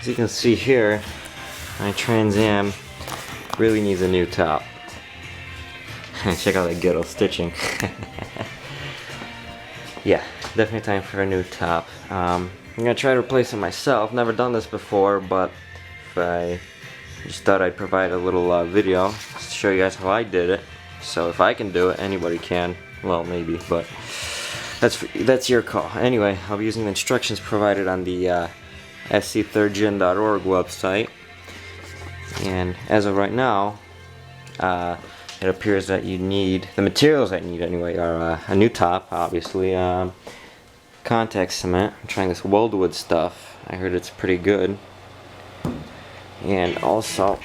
As you can see here, my Trans Am really needs a new top. Check out that ghetto stitching. Yeah, definitely time for a new top. I'm gonna try to replace it myself. Never done this before, but if I just thought I'd provide a little video to show you guys how I did it. So if I can do it, anybody can. Well, maybe, but that's your call. Anyway, I'll be using the instructions provided on the sethirdgen.org website. And as of right now, it appears that you need, the materials that you need anyway are a new top, obviously, contact cement. I'm trying this Weldwood stuff. I heard it's pretty good. And also,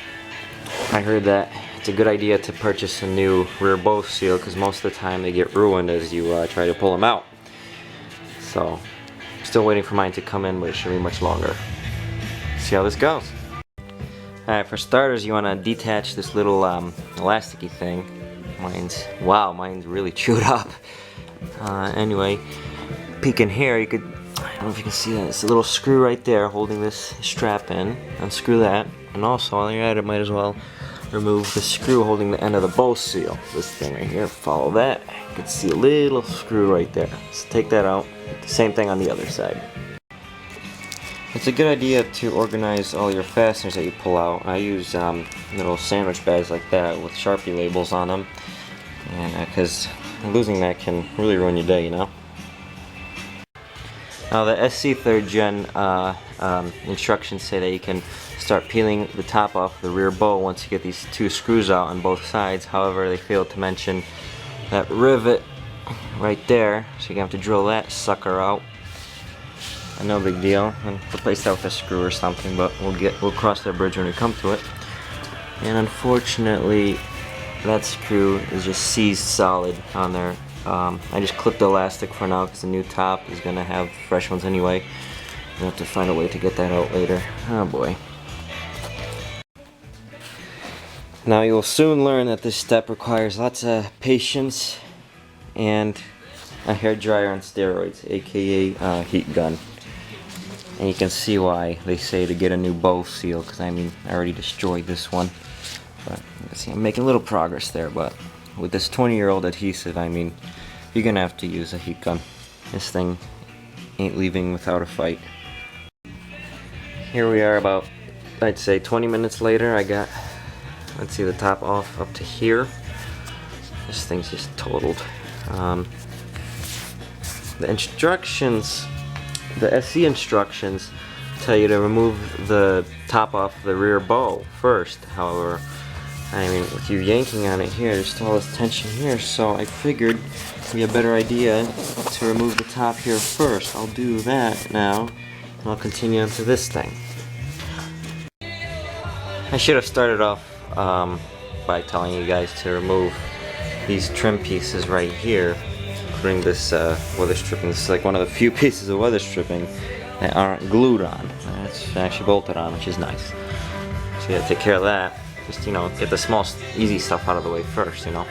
I heard that it's a good idea to purchase a new rear bow seal because most of the time they get ruined as you try to pull them out. So, I'm still waiting for mine to come in, but it shouldn't be much longer. See how this goes. Alright, for starters, you want to detach this little elasticy thing. Mine's really chewed up. Anyway, peek in here, you could, I don't know if you can see that, it's a little screw right there holding this strap in. Unscrew that, and also while you're at it, might as well remove the screw holding the end of the bow seal. This thing right here, follow that. You can see a little screw right there. So take that out. Same thing on the other side. It's a good idea to organize all your fasteners that you pull out. I use little sandwich bags like that with Sharpie labels on them, and because losing that can really ruin your day, you know. Now the SC Thirdgen instructions say that you can start peeling the top off the rear bow once you get these two screws out on both sides. However, they failed to mention that rivet right there, so you're gonna have to drill that sucker out. No big deal, and replace that with a screw or something, but we'll cross that bridge when we come to it. And unfortunately, that screw is just seized solid on there. I just clipped the elastic for now because the new top is gonna have fresh ones anyway. I'll have to find a way to get that out later. Oh boy. Now you'll soon learn that this step requires lots of patience and a hairdryer on steroids, aka heat gun. And you can see why they say to get a new bow seal, because I mean, I already destroyed this one. But you can see I'm making a little progress there, but with this 20-year-old adhesive, I mean, you're gonna have to use a heat gun. This thing ain't leaving without a fight. Here we are about, I'd say 20 minutes later. I got, let's see, the top off up to here. This thing's just totaled. The instructions, the SC instructions tell you to remove the top off the rear bow first. However, I mean, with you yanking on it here, there's still all this tension here, so I figured it'd be a better idea to remove the top here first. I'll do that now, and I'll continue onto this thing. I should have started off by telling you guys to remove these trim pieces right here, including this weather stripping. This is like one of the few pieces of weather stripping that aren't glued on. It's actually bolted on, which is nice. So you gotta take care of that. Just, you know, get the small, easy stuff out of the way first, you know.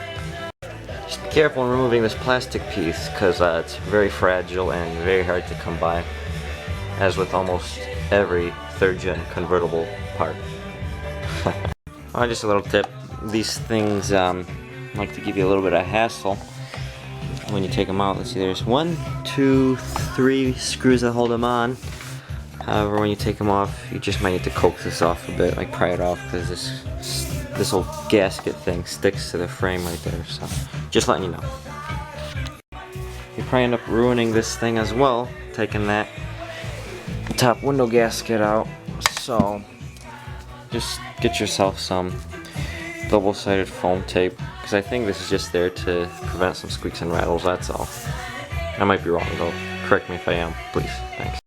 Just be careful when removing this plastic piece, because it's very fragile and very hard to come by, as with almost every third-gen convertible part. Oh, just a little tip. These things like to give you a little bit of hassle when you take them out. Let's see, there's 1, 2, 3 screws that hold them on. However, when you take them off, you just might need to coax this off a bit, like pry it off, because this old gasket thing sticks to the frame right there. So, just letting you know. You probably end up ruining this thing as well, taking that top window gasket out. So, just get yourself some double-sided foam tape, because I think this is just there to prevent some squeaks and rattles, that's all. I might be wrong though, correct me if I am, please, thanks.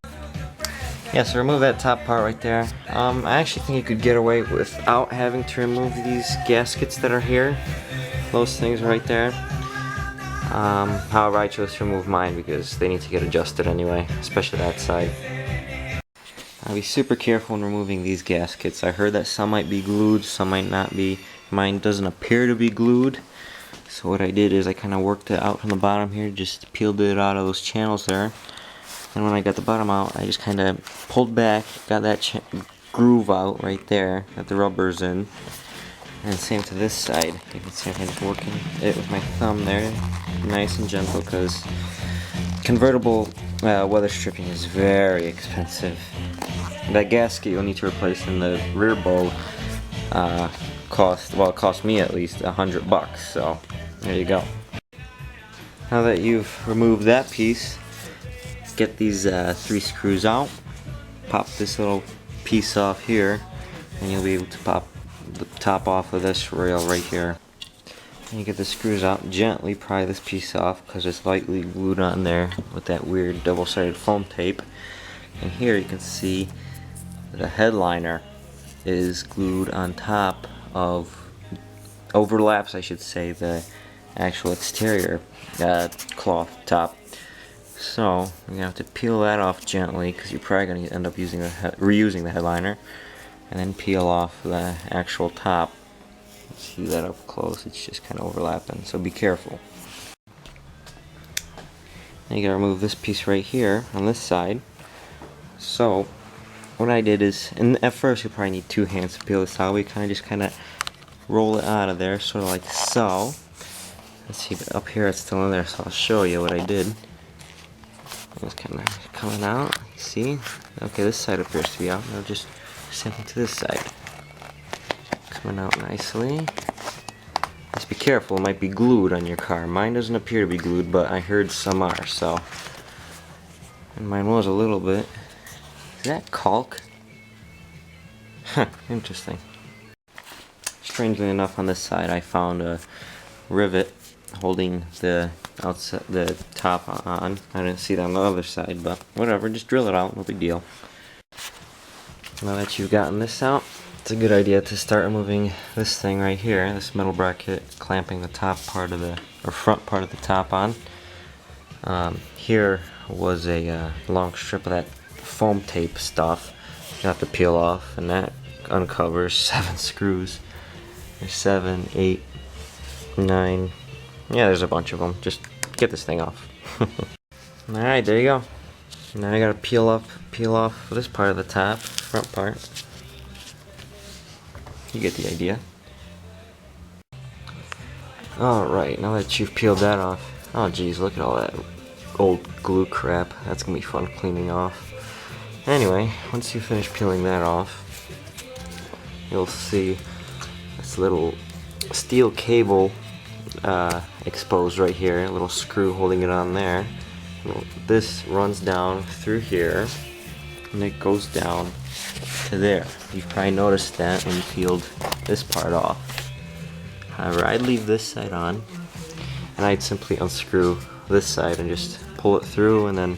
Yeah, so remove that top part right there. I actually think you could get away without having to remove these gaskets that are here. Those things right there. However, I chose to remove mine because they need to get adjusted anyway, especially that side. I'll be super careful when removing these gaskets. I heard that some might be glued, some might not be. Mine doesn't appear to be glued. So what I did is I kind of worked it out from the bottom here, just peeled it out of those channels there. And when I got the bottom out, I just kind of pulled back, got that groove out right there that the rubber's in. And same to this side. You can see I'm just working it with my thumb there, nice and gentle, because convertible weather stripping is very expensive. That gasket you'll need to replace in the rear bow it cost me at least $100. So there you go. Now that you've removed that piece, get these 3 screws out. Pop this little piece off here, and you'll be able to pop the top off of this rail right here. And you get the screws out, gently pry this piece off because it's lightly glued on there with that weird double-sided foam tape. And here you can see the headliner is glued on top of, overlaps I should say, the actual exterior cloth top. So you're gonna have to peel that off gently because you're probably gonna end up reusing the headliner, and then peel off the actual top. See that up close? It's just kind of overlapping, so be careful. Now you gotta remove this piece right here on this side. So what I did is, and at first you probably need 2 hands to peel this out. We kind of roll it out of there, sort of like so. Let's see, up here it's still in there, so I'll show you what I did. It's kind of coming out, you see? Okay, this side appears to be out. Now just same thing to this side. Coming out nicely. Just be careful, it might be glued on your car. Mine doesn't appear to be glued, but I heard some are, so. And mine was a little bit. Is that caulk? Huh, interesting. Strangely enough, on this side I found a rivet holding the outside, the top on. I didn't see that on the other side, but whatever, just drill it out, no big deal. Now that you've gotten this out, it's a good idea to start removing this thing right here, this metal bracket clamping the top part of the, or front part of the top on. Here was a long strip of that foam tape stuff you have to peel off, and that uncovers 7 screws. There's 7, 8, 9, yeah, there's a bunch of them. Just get this thing off. Alright, there you go. Now I gotta peel off this part of the top, front part. You get the idea. Alright, now that you've peeled that off, oh geez, look at all that old glue crap. That's gonna be fun cleaning off. Anyway, once you finish peeling that off, you'll see this little steel cable exposed right here, a little screw holding it on there. This runs down through here and it goes down to there. You've probably noticed that when you peeled this part off. However, I'd leave this side on and I'd simply unscrew this side and just pull it through, and then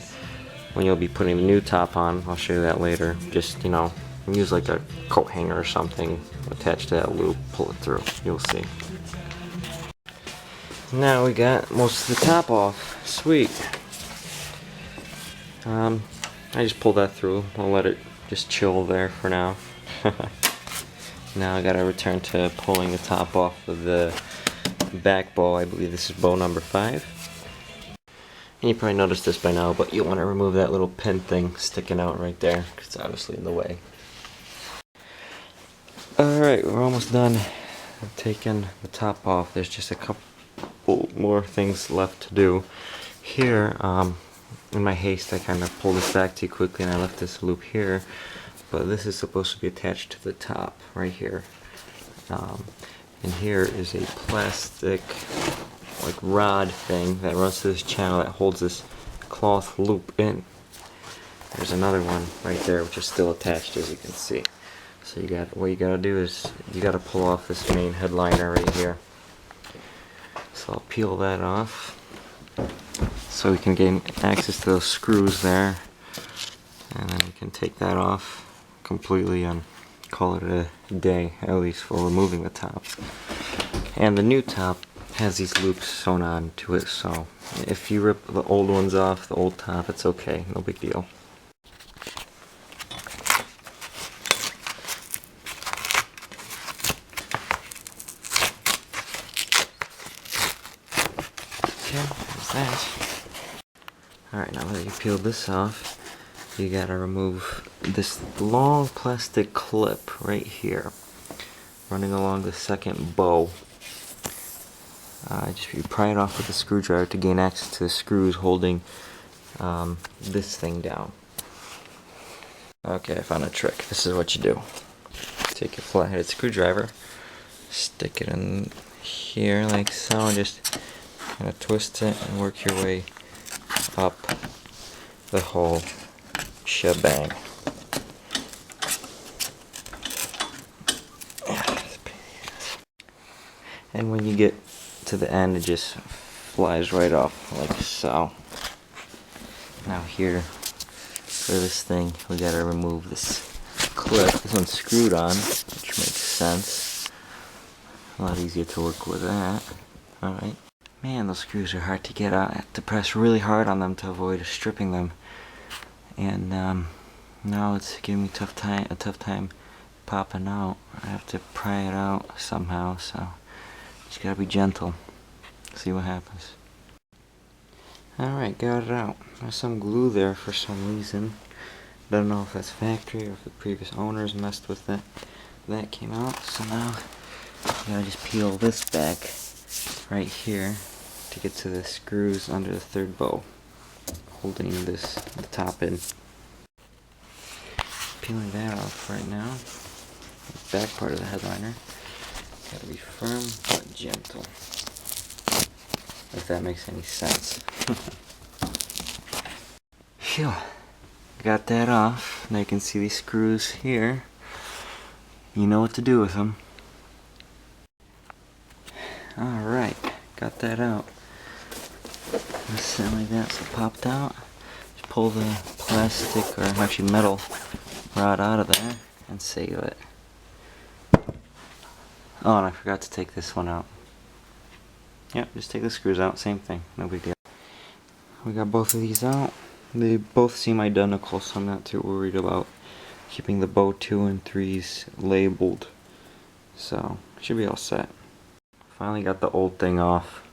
when you'll be putting the new top on, I'll show you that later, just, you know, use like a coat hanger or something attached to that loop, pull it through, you'll see. Now we got most of the top off. Sweet. I just pulled that through. I'll let it just chill there for now. Now I gotta return to pulling the top off of the back bow. I believe this is bow number 5. And you probably noticed this by now, but you want to remove that little pin thing sticking out right there, because it's obviously in the way. Alright, we're almost done taking the top off. There's just a couple more things left to do. Here, in my haste, I kind of pulled this back too quickly and I left this loop here, but this is supposed to be attached to the top right here. And here is a plastic like rod thing that runs through this channel that holds this cloth loop in. There's another one right there which is still attached, as you can see. So what you gotta do is you gotta pull off this main headliner right here. So I'll peel that off so we can gain access to those screws there, and then we can take that off completely and call it a day, at least for removing the top. And the new top has these loops sewn on to it, so if you rip the old ones off, the old top, it's okay, no big deal. Okay, there's that. Alright, now that you peeled this off, you gotta remove this long plastic clip right here, running along the second bow. Just you pry it off with a screwdriver to gain access to the screws holding this thing down. Okay, I found a trick. This is what you do. Take your flat-headed screwdriver, stick it in here like so, and just kind of twist it and work your way up the whole shebang. And when you get to the end, it just flies right off like so. Now here, for this thing, we gotta remove this clip. This one's screwed on, which makes sense. A lot easier to work with that. Alright. Man, those screws are hard to get out. I have to press really hard on them to avoid stripping them. And now it's giving me a tough time popping out. I have to pry it out somehow, so just gotta be gentle. See what happens. Alright, got it out. There's some glue there for some reason. Don't know if that's factory or if the previous owners messed with it. That came out, so now I gotta just peel this back right here to get to the screws under the third bow, holding the top in. Peeling that off right now. The back part of the headliner. Gotta be firm but gentle, if that makes any sense. Phew. Got that off. Now you can see these screws here. You know what to do with them. Alright, got that out. Just sit like that, so it popped out. Just pull the plastic, or actually metal, rod out of there and save it. Oh, and I forgot to take this one out. Yep, just take the screws out, same thing, no big deal. We got both of these out. They both seem identical, so I'm not too worried about keeping the bow 2 and 3s labeled. So, should be all set. Finally got the old thing off.